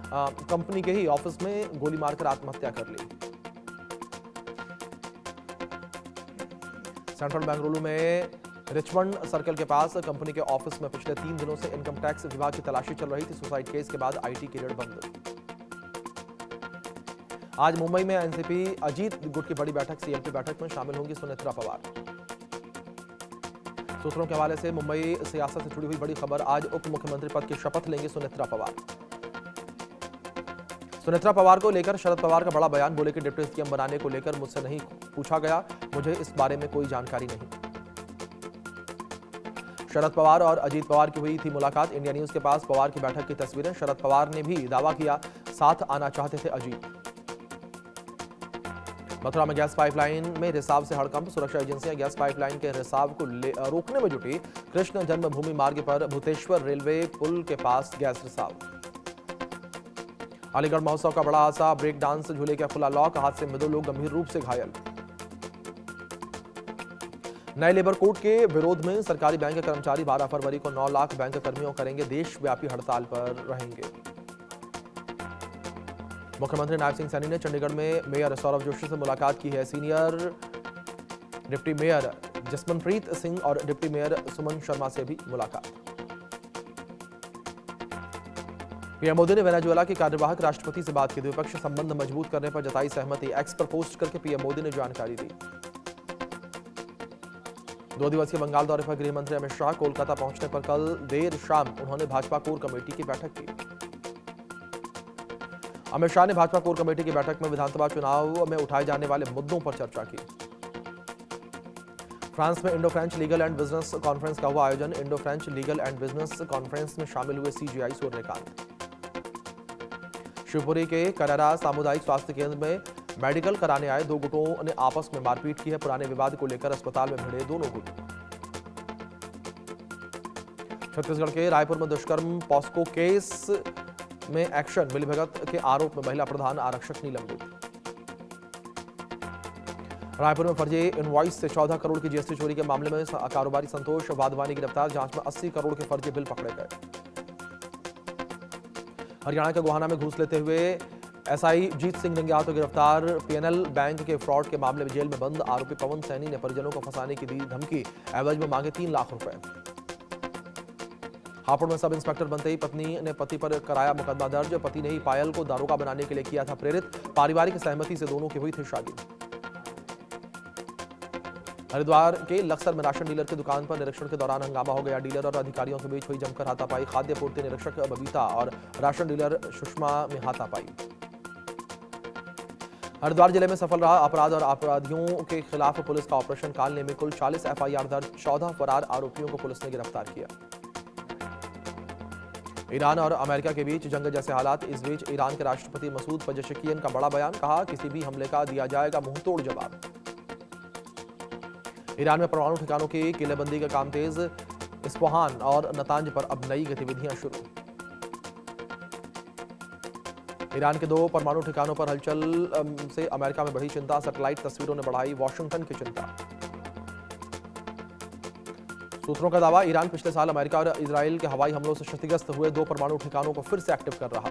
Company के ही office में गोली मारकर आत्महत्या कर ली। सेंट्रल बेंगलुरु में रिचमंड सर्कल के पास कंपनी के ऑफिस में पिछले 3 दिनों से इनकम टैक्स विभाग की तलाशी चल रही थी। सुसाइड केस के बाद आईटी की रेड बंद। आज मुंबई में एनसीपी अजीत गुट की बड़ी बैठक सीएलपी बैठक में शामिल होंगी सुनेत्रा पवार। सूत्रों के हवाले से मुंबई सियासत से जुड़ी हुई बड़ी खबर, आज उप मुख्यमंत्री पद की शपथ लेंगी सुनेत्रा पवार। सुनेत्रा पवार को लेकर शरद पवार का बड़ा बयान, बोले कि डिप्टी सीएम बनाने को लेकर मुझसे नहीं पूछा गया, मुझे इस बारे में कोई जानकारी नहीं। शरद पवार और अजीत पवार की हुई थी मुलाकात। इंडिया न्यूज के पास पवार की बैठक की तस्वीरें। शरद पवार ने भी दावा किया साथ आना चाहते थे अजीत। मथुरा में गैस पाइपलाइन में रिसाव से हड़कंप, सुरक्षा एजेंसियां गैस पाइपलाइन के रिसाव को रोकने में जुटी। कृष्ण जन्मभूमि मार्ग पर भूतेश्वर रेलवे पुल के पास गैस रिसाव। अलीगढ़ महोत्सव का बड़ा हादसा, ब्रेक डांस झूले का खुला लॉक, हादसे में 2 लोग गंभीर रूप से घायल। नए लेबर कोड के विरोध में सरकारी बैंक के कर्मचारी 12 फरवरी को 9 लाख बैंक कर्मियों करेंगे देशव्यापी हड़ताल पर रहेंगे। मुख्यमंत्री नायब सिंह सैनी ने चंडीगढ़ में मेयर सौरभ जोशी से मुलाकात की है। Senior deputy mayor Jasmanpreet Singh और डिप्टी मेयर सुमन शर्मा से भी मुलाकात। पीएम मोदी ने वेनेजुएला के कार्यवाहक राष्ट्रपति से बात की। द्विपक्षीय संबंध मजबूत करने पर जताई सहमति। एक्स पर पोस्ट करके पीएम मोदी ने जानकारी दी। 2 दिवसीय बंगाल दौरे पर गृह मंत्री अमित शाह कोलकाता पहुंचने पर कल देर शाम उन्होंने भाजपा कोर कमेटी की बैठक की। अमित शाह ने भाजपा कोर कमेटी की बैठक में विधानसभा चुनाव में उठाए जाने वाले मुद्दों पर चर्चा की। फ्रांस में Indo French legal and business conference का हुआ आयोजन। Indo French legal and business conference में शामिल हुए सीजीआई सूर्यकांत। शिवपुरी के कररा सामुदायिक स्वास्थ्य केंद्र में मेडिकल कराने आए 2 गुटों ने आपस में मारपीट की है। पुराने विवाद को लेकर अस्पताल में भिड़े दोनों गुट। छत्तीसगढ़ के रायपुर में दुष्कर्म पॉस्को केस में एक्शन, मिलीभगत के आरोप में महिला प्रधान आरक्षक निलंबित। रायपुर में फर्जी इनवॉइस से 14 करोड़ की जीएसटी चोरी के मामले में कारोबारी संतोष वाधवानी गिरफ्तार। जांच में 80 करोड़ के फर्जी बिल पकड़े गए। हरियाणा के गोहाना में घूस लेते हुए एसआई जीत सिंह निंगियातो गिरफ्तार। पीएनएल बैंक के फ्रॉड के मामले में जेल में बंद आरोपी पवन सैनी ने परिजनों को फंसाने की दी धमकी, एवज में मांगे 3 लाख रुपए। हापुड़ में सब इंस्पेक्टर बनते ही पत्नी ने पति पर कराया मुकदमा दर्ज। पति ने ही पायल को दारोगा बनाने के लिए किया था प्रेरित। पारिवारिक सहमति से दोनों की हुई थी शादी। हरिद्वार के लक्सर में राशन डीलर की दुकान पर निरीक्षण के दौरान हंगामा हो गया। डीलर और अधिकारियों के बीच हुई जमकर हाथापाई। खाद्य पूर्ति निरीक्षक बबीता और राशन डीलर सुषमा में हाथापाई। हरिद्वार जिले में सफल रहा अपराध और अपराधियों के खिलाफ पुलिस का ऑपरेशन कालने में कुल 40 एफआईआर दर्ज। 14 फरार आरोपियों को पुलिस ने गिरफ्तार किया। ईरान और अमेरिका के बीच जंग जैसे हालात। इस बीच ईरान के राष्ट्रपति मसूद पेजेशकियन का बड़ा बयान, कहा किसी भी हमले का दिया जाएगा मुंहतोड़ जवाब। ईरान में परमाणु ठिकानों की किलेबंदी का काम तेज। इस्फहान और नतांज पर अब नई गतिविधियां शुरू। ईरान के 2 परमाणु ठिकानों पर हलचल से अमेरिका में बढ़ी चिंता। सैटेलाइट तस्वीरों ने बढ़ाई वॉशिंगटन की चिंता। सूत्रों का दावा, ईरान पिछले साल अमेरिका और इजराइल के हवाई हमलों से क्षतिग्रस्त हुए 2 परमाणु ठिकानों को फिर से एक्टिव कर रहा।